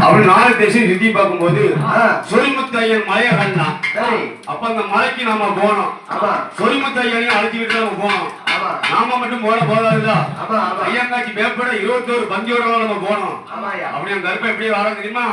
அவன் 4 தேசம் சுத்தி பார்க்கும்போது சொரிமுத்து ஐயன் மலையை கண்டான். அப்ப அந்த மலைக்கு நாம போனோம். சொரிமுத்து ஐயனையும் அழைச்சிக்கிட்டு நம்ம போனோம். நாம மட்டும் போதாதுதா ஐயங்காட்சி பேப்பட 21 பந்தியோட நம்ம போனோம். அப்படி அந்த கருப்பை எப்படி வர தெரியுமா?